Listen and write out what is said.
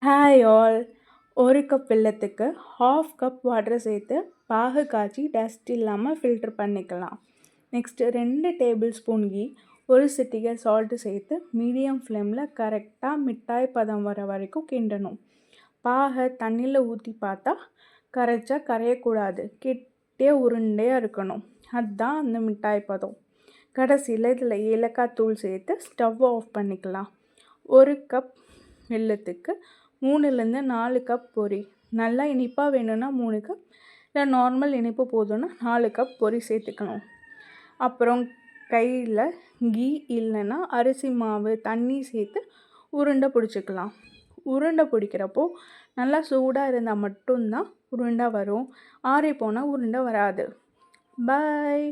Hi all. ஒரு cup வெல்லத்துக்கு half cup water சேர்த்து பாகு காய்ச்சி டஸ்ட் இல்லாமல் ஃபில்டர் பண்ணிக்கலாம். நெக்ஸ்ட்டு 2 டேபிள் ஸ்பூன் கீ, ஒரு சிட்டிகை சால்ட்டு சேர்த்து மீடியம் ஃப்ளேமில் கரெக்டாக மிட்டாய் பதம் வர வரைக்கும் கிண்டணும். பாகை தண்ணியில் ஊற்றி பார்த்தா கரைச்சா கரையக்கூடாது, கெட்டியாக உருண்டையாக இருக்கணும். அதுதான் அந்த மிட்டாய் பதம். கடைசியில் இதில் ஏலக்காய் தூள் சேர்த்து ஸ்டவ் ஆஃப் பண்ணிக்கலாம். ஒரு கப் வெல்லத்துக்கு 3லேருந்து 4 கப் பொரி. நல்லா இனிப்பாக வேணும்னா 3 கப், இல்லை நார்மல் இனிப்பு போதும்னா 4 கப் பொரி சேர்த்துக்கணும். அப்புறம் கையில் கீ இல்லைன்னா அரிசி மாவு தண்ணி சேர்த்து உருண்டை பிடிச்சிக்கலாம். உருண்டை பிடிக்கிறப்போ நல்லா சூடாக இருந்தால் மட்டும்தான் உருண்டை வரும், ஆறி போனால் உருண்டை வராது. பாய்.